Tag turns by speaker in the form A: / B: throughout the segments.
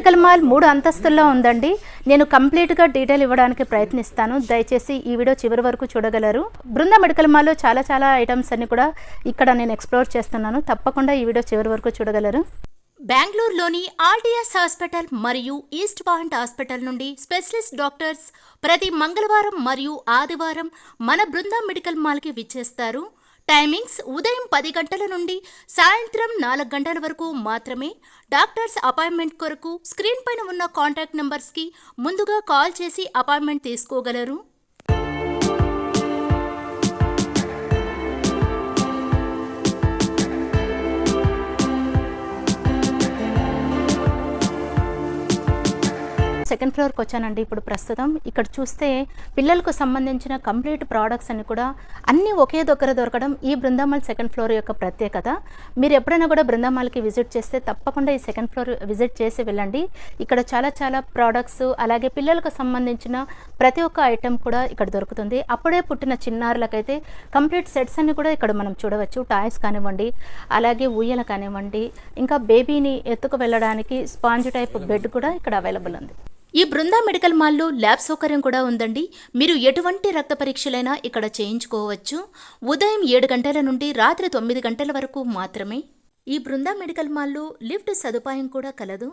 A: Medical mall 3 అంతస్తుల్లో ఉందండి. నేను కంప్లీట్గా డీటెయిల్ ఇవ్వడానికి ప్రయత్నిస్తాను. దయచేసి ఈ వీడియో చివరి వరకు చూడగలరు. బృందా మెడికల్ మాల్లో చాలా ఐటమ్స్ అన్ని కూడా ఇక్కడ నేను ఎక్స్ప్లోర్ చేస్తున్నాను. తప్పకుండా ఈ వీడియో చివరి వరకు చూడగలరు. బెంగళూరులోని ఆర్డిఎస్ హాస్పిటల్ మరియు ఈస్ట్ పాయింట్ హాస్పిటల్ నుండి స్పెషలిస్ట్ డాక్టర్స్ ప్రతి మంగళవారం మరియు ఆదివారం మన బృందా మెడికల్ మాల్కి విచ్చేస్తారు. టైమింగ్స్ ఉదయం 10 గంటల నుండి సాయంత్రం 4 గంటల వరకు మాత్రమే. డాక్టర్స్ అపాయింట్మెంట్ కొరకు స్క్రీన్ పైన ఉన్న కాంటాక్ట్ నెంబర్స్కి ముందుగా కాల్ చేసి అపాయింట్మెంట్ తీసుకోగలరు. సెకండ్ ఫ్లోర్కి వచ్చానండి. ఇప్పుడు ప్రస్తుతం ఇక్కడ చూస్తే పిల్లలకు సంబంధించిన కంప్లీట్ ప్రోడక్ట్స్ అన్ని కూడా అన్నీ ఒకే దగ్గర దొరకడం ఈ బృందామాల్ సెకండ్ ఫ్లోర్ యొక్క ప్రత్యేకత. మీరు ఎప్పుడైనా కూడా బృందామాల్కి విజిట్ చేస్తే తప్పకుండా ఈ సెకండ్ ఫ్లోర్ విజిట్ చేసి వెళ్ళండి. ఇక్కడ చాలా ప్రోడక్ట్స్ అలాగే పిల్లలకు సంబంధించిన ప్రతి ఒక్క ఐటెం కూడా ఇక్కడ దొరుకుతుంది. అప్పుడే పుట్టిన చిన్నారులకైతే కంప్లీట్ సెట్స్ అన్ని కూడా ఇక్కడ మనం చూడవచ్చు. టాయ్స్ కానివ్వండి, అలాగే ఊయల కానివ్వండి, ఇంకా బేబీని ఎత్తుకు వెళ్ళడానికి స్పాంజ్ టైప్ బెడ్ కూడా ఇక్కడ అవైలబుల్ ఉంది. ఈ బృందా మెడికల్ మాల్లో ల్యాబ్ సౌకర్యం కూడా ఉందండి. మీరు ఎటువంటి రక్త పరీక్షలైనా ఇక్కడ చేయించుకోవచ్చు. ఉదయం 7 గంటల నుండి రాత్రి 9 గంటల వరకు మాత్రమే. ఈ బృందా మెడికల్ మాల్లో లిఫ్ట్ సదుపాయం కూడా కలదు.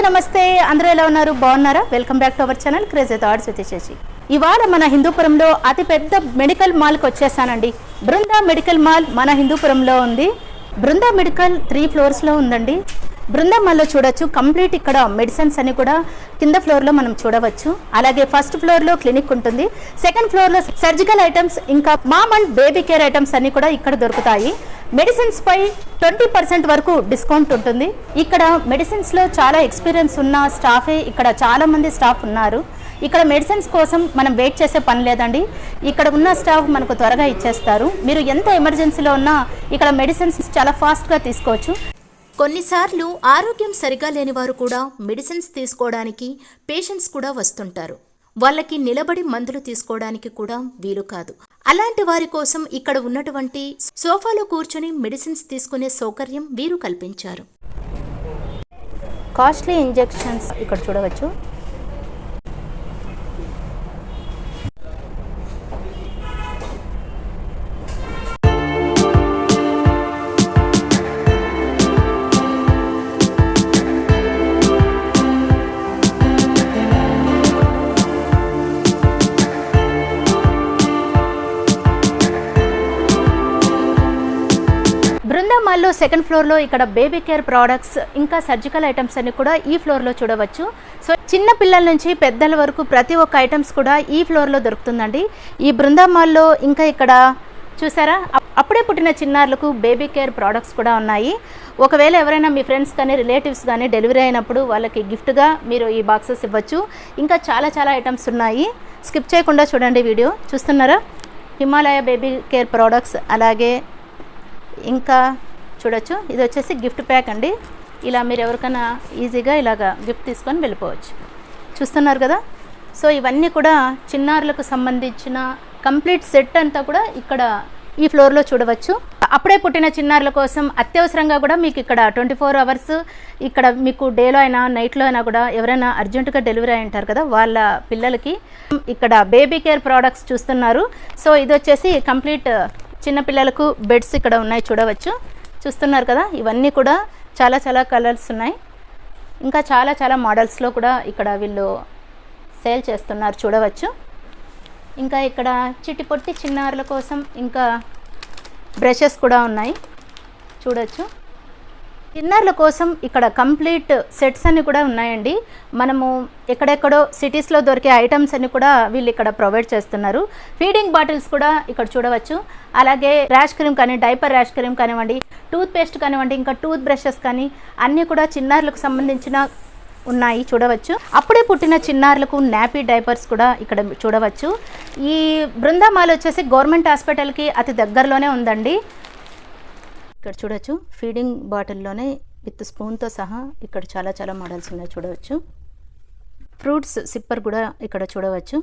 A: నమస్తే, అందరూ ఎలా ఉన్నారు? బాగున్నారా? Welcome back to our channel crazy thoughts with Shashi. ఇవాళ మన హిందూపురంలో అతిపెద్ద మెడికల్ మాల్కి వచ్చేసానండి. బృందా మెడికల్ మాల్ మన హిందూపురంలో ఉంది. బృందా మెడికల్ 3 ఫ్లోర్స్లో ఉందండి. బృందా మాల్లో చూడొచ్చు కంప్లీట్ ఇక్కడ మెడిసిన్స్ అని కూడా కింద ఫ్లోర్లో మనం చూడవచ్చు. అలాగే ఫస్ట్ ఫ్లోర్లో క్లినిక్ ఉంటుంది. సెకండ్ ఫ్లోర్లో సర్జికల్ ఐటమ్స్ ఇంకా mom and baby care items అన్ని కూడా ఇక్కడ దొరుకుతాయి. మెడిసిన్స్ పై 20% వరకు డిస్కౌంట్ ఉంటుంది. ఇక్కడ మెడిసిన్స్లో చాలా ఎక్స్పీరియన్స్ ఉన్న స్టాఫే ఇక్కడ చాలా మంది స్టాఫ్ ఉన్నారు. ఇక్కడ మెడిసిన్స్ కోసం మనం వెయిట్ చేసే పని లేదండి. ఇక్కడ ఉన్న స్టాఫ్ మనకు త్వరగా ఇచ్చేస్తారు. మీరు ఎంత ఎమర్జెన్సీలో ఉన్నా ఇక్కడ మెడిసిన్స్ చాలా ఫాస్ట్గా తీసుకోవచ్చు. కొన్నిసార్లు ఆరోగ్యం సరిగా లేని వారు కూడా మెడిసిన్స్ తీసుకోవడానికి పేషెంట్స్ కూడా వస్తుంటారు. వాళ్ళకి నిలబడి మందులు తీసుకోవడానికి కూడా వీలు కాదు. అలాంటి వారి కోసం ఇక్కడ ఉన్నటువంటి సోఫాలో కూర్చొని మెడిసిన్స్ తీసుకునే సౌకర్యం వీరు కల్పించారు. కాస్ట్లీ ఇంజెక్షన్స్ ఇక్కడ చూడవచ్చు. బృందా మాల్లో సెకండ్ ఫ్లోర్లో ఇక్కడ బేబీ కేర్ ప్రోడక్ట్స్ ఇంకా సర్జికల్ ఐటమ్స్ అన్ని కూడా ఈ ఫ్లోర్లో చూడవచ్చు. సో చిన్న పిల్లల నుంచి పెద్దల వరకు ప్రతి ఒక్క ఐటమ్స్ కూడా ఈ ఫ్లోర్లో దొరుకుతుందండి. ఈ బృందా మాల్లో ఇంకా ఇక్కడ చూసారా అప్పుడే పుట్టిన చిన్నారులకు బేబీ కేర్ ప్రోడక్ట్స్ కూడా ఉన్నాయి. ఒకవేళ ఎవరైనా మీ ఫ్రెండ్స్ కానీ రిలేటివ్స్ కానీ డెలివరీ అయినప్పుడు వాళ్ళకి గిఫ్ట్గా మీరు ఈ బాక్సెస్ ఇవ్వచ్చు. ఇంకా చాలా ఐటమ్స్ ఉన్నాయి. స్కిప్ చేయకుండా చూడండి వీడియో. చూస్తున్నారా? హిమాలయ బేబీ కేర్ ప్రోడక్ట్స్ అలాగే ఇంకా చూడొచ్చు. ఇది వచ్చేసి గిఫ్ట్ ప్యాక్ అండి. ఇలా మీరు ఎవరికైనా ఈజీగా ఇలాగా గిఫ్ట్ తీసుకొని వెళ్ళిపోవచ్చు. చూస్తున్నారు కదా? సో ఇవన్నీ కూడా చిన్నారులకు సంబంధించిన కంప్లీట్ సెట్ అంతా కూడా ఇక్కడ ఈ ఫ్లోర్లో చూడవచ్చు. అప్పుడే పుట్టిన చిన్నారుల కోసం అత్యవసరంగా కూడా మీకు ఇక్కడ 24 అవర్స్ ఇక్కడ మీకు డేలో అయినా నైట్లో అయినా కూడా ఎవరైనా అర్జెంటుగా డెలివరీ అయి ఉంటారు కదా, వాళ్ళ పిల్లలకి ఇక్కడ బేబీ కేర్ ప్రోడక్ట్స్ చూస్తున్నారు. సో ఇది వచ్చేసి కంప్లీట్ చిన్నపిల్లలకు బెడ్స్ ఇక్కడ ఉన్నాయి, చూస్తున్నారు కదా. ఇవన్నీ కూడా చాలా చాలా కలర్స్ ఉన్నాయి. ఇంకా చాలా చాలా మోడల్స్లో కూడా ఇక్కడ వీళ్ళు సేల్ చేస్తున్నారు, చూడవచ్చు. ఇంకా ఇక్కడ చిట్టి పొట్టి చిన్నారుల కోసం ఇంకా బ్రషెస్ కూడా ఉన్నాయి, చూడొచ్చు. చిన్నారుల కోసం ఇక్కడ కంప్లీట్ సెట్స్ అన్నీ కూడా ఉన్నాయండి. మనము ఎక్కడెక్కడో సిటీస్లో దొరికే ఐటమ్స్ అన్నీ కూడా వీళ్ళు ఇక్కడ ప్రొవైడ్ చేస్తున్నారు. ఫీడింగ్ బాటిల్స్ కూడా ఇక్కడ చూడవచ్చు. అలాగే ర్యాష్ క్రీమ్ కానీ, డైపర్ ర్యాష్ క్రీమ్ కానివ్వండి, టూత్ పేస్ట్ కానివ్వండి, ఇంకా టూత్ బ్రషెస్ కానీ అన్నీ కూడా చిన్నారులకు సంబంధించిన ఉన్నాయి, చూడవచ్చు. అప్పుడే పుట్టిన చిన్నారులకు నాపీ డైపర్స్ కూడా ఇక్కడ చూడవచ్చు. ఈ బృందా మాల్ వచ్చేసి గవర్నమెంట్ హాస్పిటల్కి అతి దగ్గరలోనే ఉందండి. ఇక్కడ చూడవచ్చు, ఫీడింగ్ బాటిల్లోనే విత్ స్పూన్తో సహా ఇక్కడ చాలా చాలా మోడల్స్ ఉన్నాయి, చూడవచ్చు. ఫ్రూట్స్ సిప్పర్ కూడా ఇక్కడ చూడవచ్చు.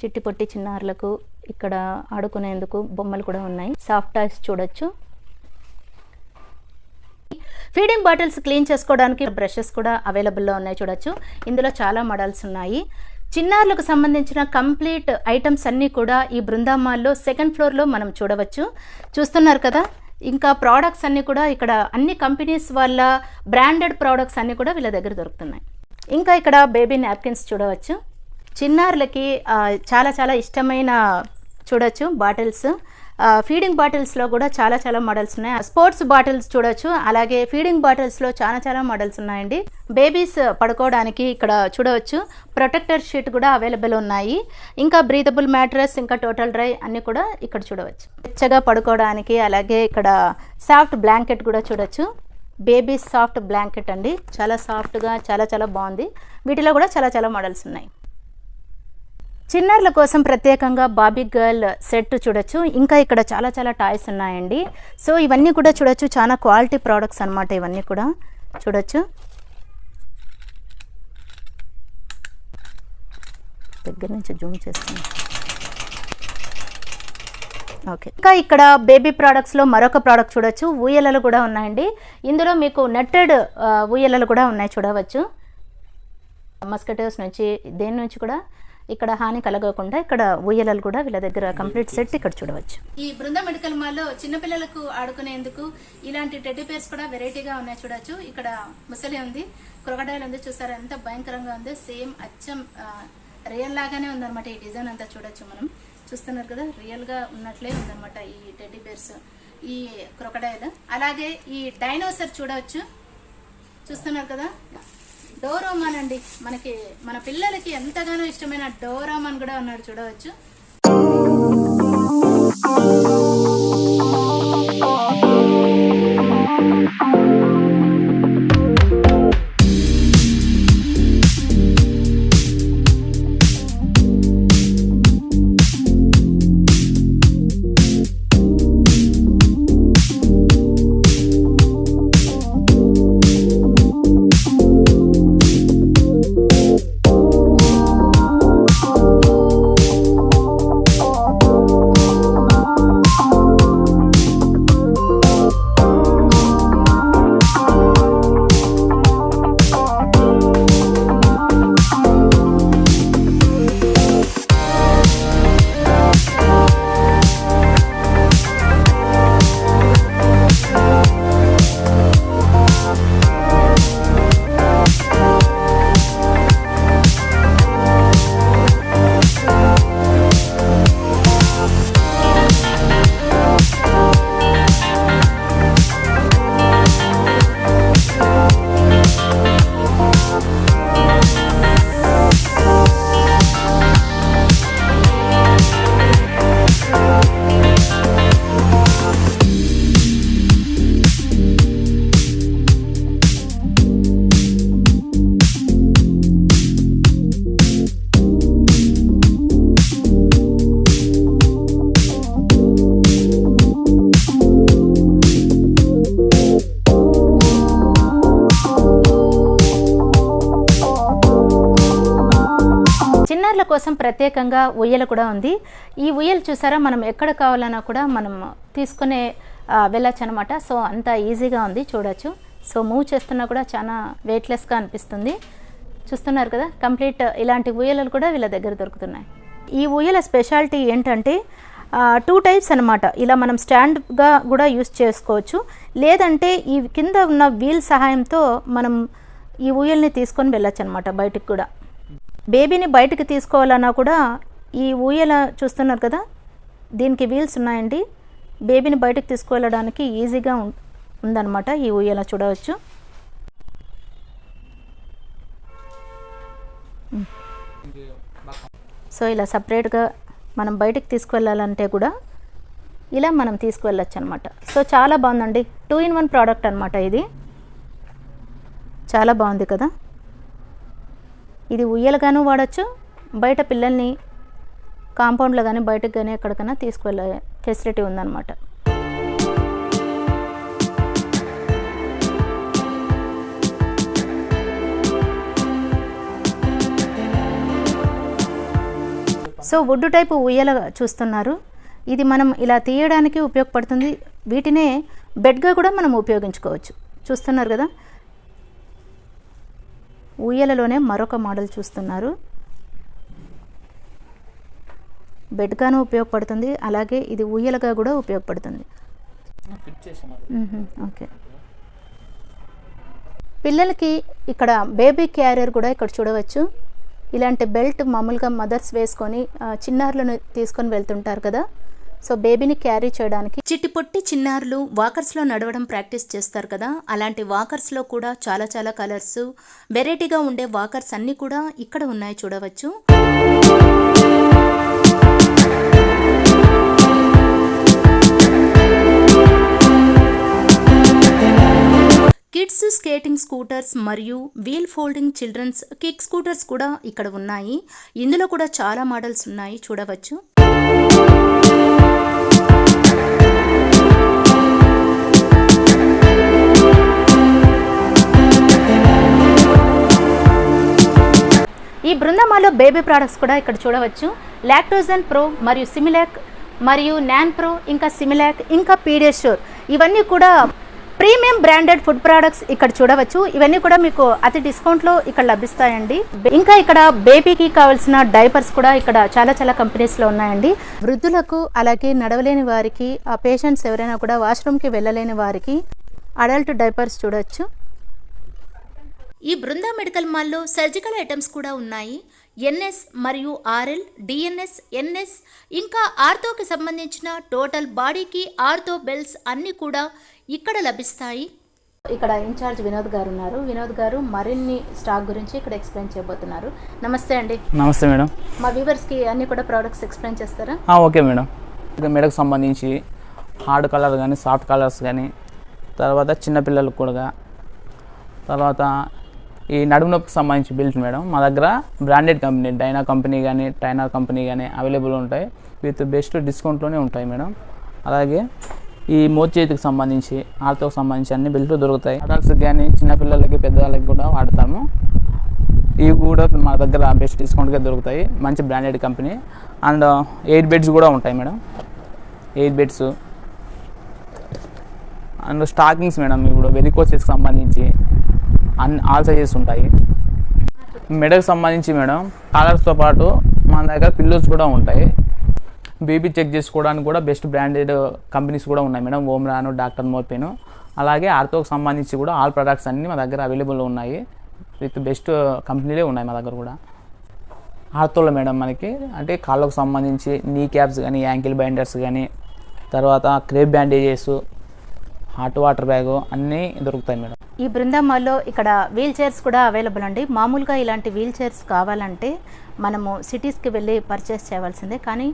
A: చిట్టి పొట్టి చిన్నారులకు ఇక్కడ ఆడుకునేందుకు బొమ్మలు కూడా ఉన్నాయి. సాఫ్ట్ టాయ్స్ చూడొచ్చు. ఫీడింగ్ బాటిల్స్ క్లీన్ చేసుకోవడానికి బ్రషెస్ కూడా అవైలబుల్లో ఉన్నాయి, చూడొచ్చు. ఇందులో చాలా మోడల్స్ ఉన్నాయి. చిన్నారులకు సంబంధించిన కంప్లీట్ ఐటమ్స్ అన్నీ కూడా ఈ బృందా మాల్లో సెకండ్ ఫ్లోర్లో మనం చూస్తున్నారు కదా. ఇంకా ప్రోడక్ట్స్ అన్నీ కూడా ఇక్కడ అన్ని కంపెనీస్ వాళ్ళ బ్రాండెడ్ ప్రోడక్ట్స్ అన్నీ కూడా వీళ్ళ దగ్గర దొరుకుతున్నాయి. ఇంకా ఇక్కడ బేబీ నాప్కిన్స్ చూడవచ్చు. చిన్నారులకి చాలా చాలా ఇష్టమైన చూడొచ్చు బాటిల్స్. ఫీడింగ్ బాటిల్స్లో కూడా చాలా చాలా మోడల్స్ ఉన్నాయి. స్పోర్ట్స్ బాటిల్స్ చూడొచ్చు. అలాగే ఫీడింగ్ బాటిల్స్లో చాలా చాలా మోడల్స్ ఉన్నాయండి. బేబీస్ పడుకోవడానికి ఇక్కడ చూడవచ్చు ప్రొటెక్టర్ షీట్ కూడా అవైలబుల్ ఉన్నాయి. ఇంకా బ్రీతబుల్ మ్యాట్రెస్, ఇంకా టోటల్ డ్రై అన్నీ కూడా ఇక్కడ చూడవచ్చు. వెచ్చగా పడుకోవడానికి. అలాగే ఇక్కడ సాఫ్ట్ బ్లాంకెట్ కూడా చూడొచ్చు. బేబీ సాఫ్ట్ బ్లాంకెట్ అండి, చాలా సాఫ్ట్గా చాలా చాలా బాగుంది. వీటిలో కూడా చాలా చాలా మోడల్స్ ఉన్నాయి. చిన్నారుల కోసం ప్రత్యేకంగా బాబీ గర్ల్ సెట్ చూడొచ్చు. ఇంకా ఇక్కడ చాలా చాలా టాయ్స్ ఉన్నాయండి. సో ఇవన్నీ కూడా చూడొచ్చు, చాలా క్వాలిటీ ప్రోడక్ట్స్ అన్నమాట. ఇవన్నీ కూడా చూడొచ్చు. దగ్గర నుంచి జూమ్ చేస్తాను. ఓకే, ఇంకా ఇక్కడ బేబీ ప్రోడక్ట్స్లో మరొక ప్రోడక్ట్ చూడొచ్చు. ఊయలలు కూడా ఉన్నాయండి. ఇందులో మీకు నెట్టెడ్ ఊయలలు కూడా ఉన్నాయి, చూడవచ్చు. మస్కిటోస్ నుంచి దేని నుంచి కూడా ఇక్కడ హాని కలగకుండా ఇక్కడ ఊయలలు కూడా వీళ్ళ దగ్గర కంప్లీట్ సెట్ ఇక్కడ చూడవచ్చు. ఈ బృందా మెడికల్ మాల్లో చిన్నపిల్లలకు ఆడుకునేందుకు ఇలాంటి టెడ్డీ బేర్స్ కూడా వెరైటీగా ఉన్నాయి, చూడొచ్చు. ఇక్కడ ముసలి ఉంది, క్రొకడైల్ ఉంది, చూసారా ఎంత భయంకరంగా ఉంది. సేమ్ అచ్చం రియల్ లాగానే ఉందన్నమాట. ఈ డిజైన్ అంతా చూడొచ్చు. మనం చూస్తున్నారు కదా, రియల్ గా ఉన్నట్లే ఉందన్నమాట ఈ టెడ్డీ బేర్స్, ఈ క్రొకడైల్. అలాగే ఈ డైనోసర్ చూడవచ్చు, చూస్తున్నారు కదా. డోరామాన్ అండి, మన పిల్లలకి ఎంతగానో ఇష్టమైన డోరామాన్ కూడా ఉన్నాడు, చూడవచ్చు. కోసం ప్రత్యేకంగా ఉయ్యల కూడా ఉంది. ఈ ఉయ్యలు చూసారా, మనం ఎక్కడ కావాలన్నా కూడా మనం తీసుకునే వెళ్ళొచ్చు అనమాట. సో అంత ఈజీగా ఉంది, చూడొచ్చు. సో మూవ్ చేస్తున్నా కూడా చాలా వెయిట్లెస్గా అనిపిస్తుంది. చూస్తున్నారు కదా, కంప్లీట్ ఇలాంటి ఉయ్యలలు కూడా వీళ్ళ దగ్గర దొరుకుతున్నాయి. ఈ ఉయ్యల స్పెషాలిటీ ఏంటంటే 2 టైప్స్ అనమాట. ఇలా మనం స్టాండ్గా కూడా యూస్ చేసుకోవచ్చు, లేదంటే ఈ కింద ఉన్న వీల్ సహాయంతో మనం ఈ ఊయల్ని తీసుకొని వెళ్ళొచ్చు అనమాట బయటికి కూడా. బేబీని బయటికి తీసుకోవాలన్నా కూడా ఈ ఊయల చూస్తున్నారు కదా, దీనికి వీల్స్ ఉన్నాయండి. బేబీని బయటికి తీసుకువెళ్ళడానికి ఈజీగా ఉందన్నమాట ఈ ఊయల, చూడవచ్చు. సో ఇలా సపరేట్గా మనం బయటికి తీసుకువెళ్ళాలంటే కూడా ఇలా మనం తీసుకువెళ్ళచ్చు అనమాట. సో చాలా బాగుందండి, 2-in-1 ప్రోడక్ట్ అనమాట ఇది. చాలా బాగుంది కదా. ఇది ఉయ్యలుగాను వాడచ్చు, బయట పిల్లల్ని కాంపౌండ్లో కానీ బయటకు కానీ ఎక్కడికైనా తీసుకువెళ్ళే ఫెసిలిటీ ఉందన్నమాట. సో వుడ్ టైపు ఉయ్యల చూస్తున్నారు. ఇది మనం ఇలా తీయడానికి ఉపయోగపడుతుంది. వీటినే బెడ్గా కూడా మనం ఉపయోగించుకోవచ్చు. చూస్తున్నారు కదా, ఉయ్యలలోనే మరొక మోడల్ చూస్తున్నారు. బెడ్గాను ఉపయోగపడుతుంది, అలాగే ఇది ఉయ్యలగా కూడా ఉపయోగపడుతుంది. ఓకే, పిల్లలకి ఇక్కడ బేబీ క్యారియర్ కూడా ఇక్కడ చూడవచ్చు. ఇలాంటి బెల్ట్ మామూలుగా మదర్స్ వేసుకొని చిన్నారులను తీసుకొని వెళ్తుంటారు కదా. సో బేబీని క్యారీ చేయడానికి చిట్టి పొట్టి చిన్నారులు వాకర్స్లో నడవడం ప్రాక్టీస్ చేస్తారు కదా, అలాంటి వాకర్స్లో కూడా చాలా చాలా కలర్స్, వెరైటీగా ఉండే వాకర్స్ అన్నీ కూడా ఇక్కడ ఉన్నాయి, చూడవచ్చు. కిడ్స్ స్కేటింగ్ స్కూటర్స్ మరియు wheel folding children's kick scooters కూడా ఇక్కడ ఉన్నాయి. ఇందులో కూడా చాలా మోడల్స్ ఉన్నాయి, చూడవచ్చు. ఈ బృందమాలో బేబీ ప్రోడక్ట్స్ కూడా ఇక్కడ చూడవచ్చు. లాక్టోజన్ ప్రో మరియు సిమిలాక్ మరియు నాన్ ప్రో, ఇంకా సిమిలాక్, ఇంకా పీడియాష్యూర్, ఇవన్నీ కూడా ప్రీమియం బ్రాండెడ్ ఫుడ్ ప్రోడక్ట్స్ ఇక్కడ చూడవచ్చు. ఇవన్నీ కూడా మీకు అతి డిస్కౌంట్లో ఇక్కడ లభిస్తాయండి. ఇంకా ఇక్కడ బేబీకి కావాల్సిన డైపర్స్ కూడా ఇక్కడ చాలా చాలా కంపెనీస్లో ఉన్నాయండి. వృద్ధులకు, అలాగే నడవలేని వారికి, ఆ పేషెంట్స్ ఎవరైనా కూడా వాష్రూమ్కి వెళ్ళలేని వారికి అడల్ట్ డైపర్స్ చూడవచ్చు. ఈ బృందా మెడికల్ మాల్లో సర్జికల్ ఐటమ్స్ కూడా ఉన్నాయి. ఎన్ఎస్ మరియు ఆర్ఎల్, డిఎన్ఎస్, ఎన్ఎస్, ఇంకా ఆర్థోకి సంబంధించిన టోటల్ బాడీకి ఆర్థో బెల్ట్స్ అన్నీ కూడా ఇక్కడ లభిస్తాయి. ఇక్కడ ఇన్ఛార్జ్ వినోద్ గారు ఉన్నారు. వినోద్ గారు మరిన్ని స్టాక్ గురించి ఇక్కడ ఎక్స్ప్లెయిన్ చేయబోతున్నారు. నమస్తే అండి.
B: నమస్తే మేడం.
A: మా వ్యూవర్స్కి అన్ని కూడా ప్రోడక్ట్స్ ఎక్స్ప్లెయిన్ చేస్తారా?
B: Okay madam. మెడకు సంబంధించి హార్డ్ కలర్ కానీ, సాఫ్ట్ కలర్స్ కానీ, తర్వాత చిన్నపిల్లలకు కూడా, తర్వాత ఈ నడుము నొప్పికి సంబంధించి బెల్ట్ మేడం మా దగ్గర బ్రాండెడ్ కంపెనీ డైనా కంపెనీ కానీ, టైనర్ కంపెనీ కానీ అవైలబుల్ ఉంటాయి. విత్ బెస్ట్ డిస్కౌంట్లోనే ఉంటాయి మేడం. అలాగే ఈ మోచేతికి సంబంధించి, ఆర్తోకి సంబంధించి అన్ని బెల్ట్లు దొరుకుతాయి. అడల్ట్స్కి కానీ, చిన్నపిల్లలకి, పెద్దవాళ్ళకి కూడా వాడతాము. ఇవి కూడా మా దగ్గర బెస్ట్ డిస్కౌంట్గా దొరుకుతాయి. మంచి బ్రాండెడ్ కంపెనీ. అండ్ 8 బెడ్స్ కూడా ఉంటాయి madam. 8 beds and stockings madam. ఇప్పుడు వెరికోసెస్కి సంబంధించి ఆల్ సైజెస్ ఉంటాయి. మెడకు సంబంధించి మేడం కాలర్స్తో పాటు మన దగ్గర పిల్లోస్ కూడా ఉంటాయి. బేబీ చెక్ చేసుకోవడానికి కూడా బెస్ట్ బ్రాండెడ్ కంపెనీస్ కూడా ఉన్నాయి మేడం. ఓమ్రాను, డాక్టర్ మోర్పెను. అలాగే ఆర్థోకి సంబంధించి కూడా ఆల్ ప్రొడక్ట్స్ అన్నీ మా దగ్గర అవైలబుల్ ఉన్నాయి. విత్ బెస్ట్ కంపెనీలే ఉన్నాయి మా దగ్గర కూడా. ఆర్థోలో మేడం మనకి అంటే కాళ్ళకు సంబంధించి నీ క్యాప్స్ కానీ, యాంకిల్ బైండర్స్ కానీ, తర్వాత crepe bandages, hot water bag అన్నీ దొరుకుతాయి మేడం.
A: ఈ బృందా మాల్లో ఇక్కడ వీల్ చైర్స్ కూడా అవైలబుల్ అండి. మామూలుగా ఇలాంటి వీల్ చైర్స్ కావాలంటే మనము సిటీస్కి వెళ్ళి పర్చేస్ చేయవలసిందే, కానీ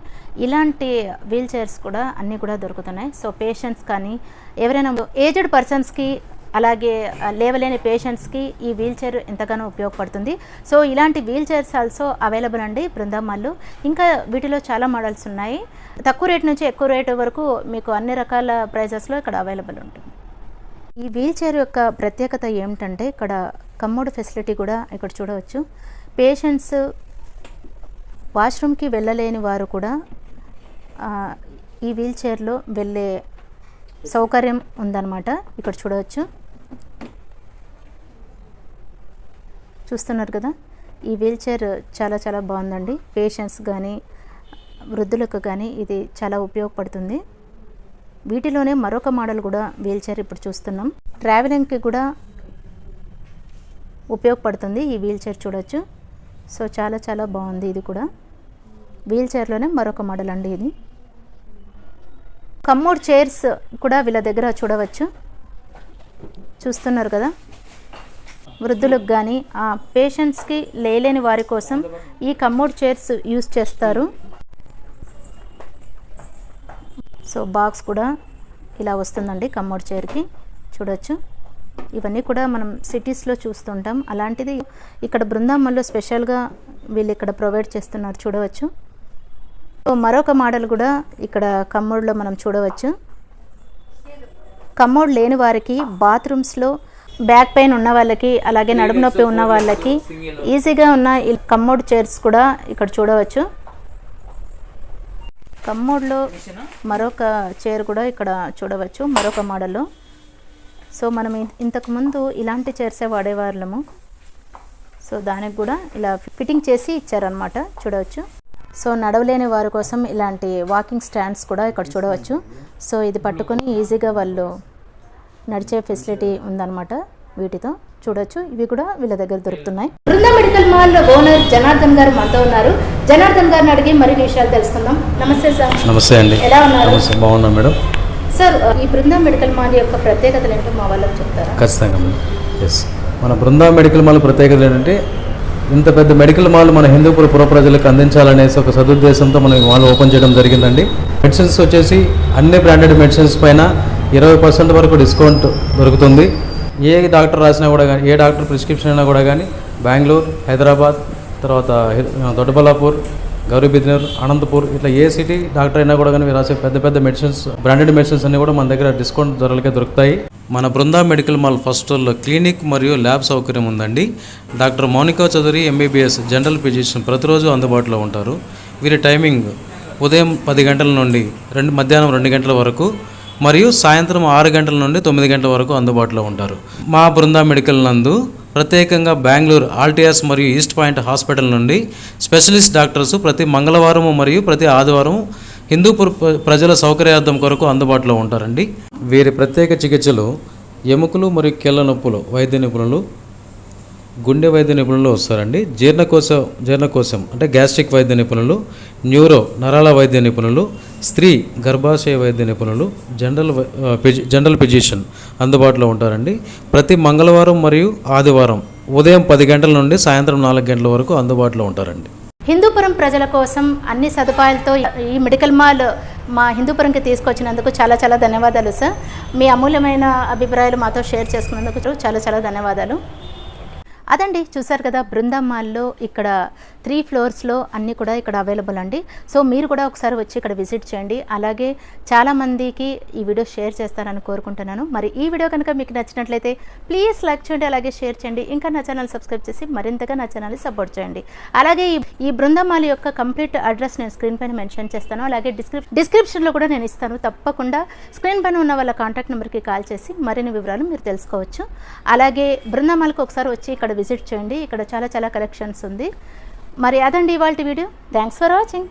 A: ఇలాంటి వీల్ చైర్స్ కూడా అన్నీ కూడా దొరుకుతున్నాయి. సో పేషెంట్స్ కానీ, ఎవరైనా ఏజ్డ్ పర్సన్స్కి, అలాగే లేవలేని పేషెంట్స్కి ఈ వీల్ చైర్ ఎంతగానో ఉపయోగపడుతుంది. సో ఇలాంటి వీల్ చైర్స్ ఆల్సో అవైలబుల్ అండి బృందా మాల్లో. ఇంకా వీటిలో చాలా మోడల్స్ ఉన్నాయి. తక్కువ రేట్ నుంచి ఎక్కువ రేటు వరకు మీకు అన్ని రకాల ప్రైజెస్లో ఇక్కడ అవైలబుల్ ఉంటుంది. ఈ వీల్ చైర్ యొక్క ప్రత్యేకత ఏమిటంటే ఇక్కడ కమ్మోడ్ ఫెసిలిటీ కూడా ఇక్కడ చూడవచ్చు. పేషెంట్స్ వాష్రూమ్కి వెళ్ళలేని వారు కూడా ఈ వీల్ చైర్లో వెళ్ళే సౌకర్యం ఉందన్నమాట. ఇక్కడ చూడవచ్చు, చూస్తున్నారు కదా. ఈ వీల్ చైర్ చాలా చాలా బాగుందండి. పేషెంట్స్ కానీ వృద్ధులకు కానీ ఇది చాలా ఉపయోగపడుతుంది. వీటిలోనే మరొక మోడల్ కూడా వీల్ చైర్ ఇప్పుడు చూస్తున్నాం. ట్రావెలింగ్కి కూడా ఉపయోగపడుతుంది ఈ వీల్ చైర్, చూడవచ్చు. సో చాలా చాలా బాగుంది. ఇది కూడా వీల్ చైర్లోనే మరొక మోడల్ అండి ఇది. కమ్మోడ్ చైర్స్ కూడా వీళ్ళ దగ్గర చూడవచ్చు, చూస్తున్నారు కదా. వృద్ధులకు కానీ పేషెంట్స్కి లేలేని వారి కోసం ఈ కమ్మోడ్ చైర్స్ యూజ్ చేస్తారు. సో బాక్స్ కూడా ఇలా వస్తుందండి కమ్మోడ్ చైర్కి, చూడవచ్చు. ఇవన్నీ కూడా మనం సిటీస్లో చూస్తుంటాం. అలాంటిది ఇక్కడ బృందావనంలో స్పెషల్గా వీళ్ళు ఇక్కడ ప్రొవైడ్ చేస్తున్నారు, చూడవచ్చు. సో మరొక మోడల్ కూడా ఇక్కడ కమ్మోడ్లో మనం చూడవచ్చు. కమ్మోడ్ లేని వారికి బాత్రూమ్స్లో బ్యాక్ పెయిన్ ఉన్న వాళ్ళకి, అలాగే నడుము నొప్పి ఉన్న వాళ్ళకి ఈజీగా ఉన్న ఈ కమ్మోడ్ చైర్స్ కూడా ఇక్కడ చూడవచ్చు. కమ్మోడ్లో మరొక చైర్ కూడా ఇక్కడ చూడవచ్చు, మరొక మోడల్లో. సో మనం ఇంతకుముందు ఇలాంటి చైర్సే వాడేవాళ్ళము. సో దానికి కూడా ఇలా ఫిట్టింగ్ చేసి ఇచ్చారనమాట, చూడవచ్చు. సో నడవలేని వారి కోసం ఇలాంటి వాకింగ్ స్టాండ్స్ కూడా ఇక్కడ చూడవచ్చు. సో ఇది పట్టుకొని ఈజీగా వాళ్ళు నడిచే ఫెసిలిటీ ఉందన్నమాట వీటితో, చూడొచ్చు. ఇవి కూడా వీళ్ళ దగ్గర దొరుకుతున్నాయి. Brinda medical mall owner Janardhan గారు మనతో ఉన్నారు. జనార్దన్ గారిని అడిగి మరిన్ని విషయాలు తెలుసుకుందాం. నమస్తే సార్.
C: నమస్తే అండి.
A: ఎలా ఉన్నారు?
C: నమస్తే, బాగున్నాం మేడం.
A: సార్, ఈ బృందా మెడికల్ మాల్ యొక్క ప్రత్యేకతలు ఏంటో మా వాళ్ళకి చెప్తారా?
C: ఖచ్చితంగా మేడం. ఎస్, మన బృందా మెడికల్ మాల్ ప్రత్యేకత ఏంటంటే, ఇంత పెద్ద మెడికల్ మాల్ మన హిందూపుర పుర ప్రజలకు అందించాలనేసి ఒక సదుద్దేశంతో మనం మాల్ ఓపెన్ చేయడం జరిగిందండి. మెడిసిన్స్ వచ్చేసి అన్ని బ్రాండెడ్ మెడిసిన్స్ పైన 20% వరకు డిస్కౌంట్ దొరుకుతుంది. ఏ డాక్టర్ రాసినా కూడా కానీ, ఏ డాక్టర్ ప్రిస్క్రిప్షన్ అయినా కూడా కానీ, బెంగళూరు, హైదరాబాద్, తర్వాత దొడ్డబల్లాపూర్, గౌరీబిద్నూర్, అనంతపూర్, ఇట్లా ఏ సిటీ డాక్టర్ అయినా కూడా కానీ రాసే పెద్ద పెద్ద మెడిసిన్స్, బ్రాండెడ్ మెడిసిన్స్ అన్నీ కూడా మన దగ్గర డిస్కౌంట్ ధరలకే దొరుకుతాయి. మన బృందా మెడికల్ మాల్ ఫస్ట్ ఫ్లోర్లో క్లినిక్ మరియు ల్యాబ్ సౌకర్యం ఉందండి. Doctor Mounika Chowdary MBBS general physician ప్రతిరోజు అందుబాటులో ఉంటారు. వీరి టైమింగ్ ఉదయం 10 గంటల నుండి మధ్యాహ్నం 2 గంటల వరకు, మరియు సాయంత్రం 6 గంటల నుండి 9 గంటల వరకు అందుబాటులో ఉంటారు. మా బృందా మెడికల్ నందు ప్రత్యేకంగా బెంగళూరు ఆల్టియాస్ మరియు ఈస్ట్ పాయింట్ హాస్పిటల్ నుండి స్పెషలిస్ట్ డాక్టర్స్ ప్రతి మంగళవారం మరియు ప్రతి ఆదివారం హిందూపూర్ ప్రజల సౌకర్యార్థం కొరకు అందుబాటులో ఉంటారండి. వీరి ప్రత్యేక చికిత్సలు ఎముకలు మరియు కీళ్ళ నొప్పులు వైద్య నిపుణులు, గుండె వైద్య నిపుణులు వస్తారండి. జీర్ణకోశం అంటే గ్యాస్ట్రిక్ వైద్య నిపుణులు, న్యూరో నరాల వైద్య నిపుణులు, స్త్రీ గర్భాశయ వైద్య నిపుణులు, జనరల్ ఫిజిషియన్ అందుబాటులో ఉంటారండి. ప్రతి మంగళవారం మరియు ఆదివారం ఉదయం 10 గంటల నుండి సాయంత్రం 4 గంటల వరకు అందుబాటులో ఉంటారండి.
A: హిందూపురం ప్రజల కోసం అన్ని సదుపాయాలతో ఈ మెడికల్ మాల్ మా హిందూపురంకి తీసుకొచ్చినందుకు చాలా చాలా ధన్యవాదాలు సార్. మీ అమూల్యమైన అభిప్రాయాలు మాతో షేర్ చేసుకున్నందుకు చాలా చాలా ధన్యవాదాలు. అదండి, చూసారు కదా, బృందా మాల్లో ఇక్కడ 3 ఫ్లోర్స్లో అన్నీ కూడా ఇక్కడ అవైలబుల్ అండి. సో మీరు కూడా ఒకసారి వచ్చి ఇక్కడ విజిట్ చేయండి. అలాగే చాలామందికి ఈ వీడియో షేర్ చేస్తారని కోరుకుంటున్నాను. మరి ఈ వీడియో కనుక మీకు నచ్చినట్లయితే ప్లీజ్ లైక్ చేయండి, అలాగే షేర్ చేయండి. ఇంకా నా ఛానల్ సబ్స్క్రైబ్ చేసి మరింతగా నా ఛానల్ని సపోర్ట్ చేయండి. అలాగే ఈ బృందా మాల్ యొక్క కంప్లీట్ అడ్రస్ నేను స్క్రీన్ పైన మెన్షన్ చేస్తాను. అలాగే డిస్క్రిప్షన్లో కూడా నేను ఇస్తాను. తప్పకుండా స్క్రీన్ పైన ఉన్న వాళ్ళ కాంటాక్ట్ నెంబర్కి కాల్ చేసి మరిన్ని వివరాలు మీరు తెలుసుకోవచ్చు. అలాగే బృందా మాల్కి ఒకసారి వచ్చి ఇక్కడ విజిట్ చేయండి. ఇక్కడ చాలా చాలా కలెక్షన్స్ ఉంది. మరి అదండి ఇవాల్టి వీడియో. Thanks for watching.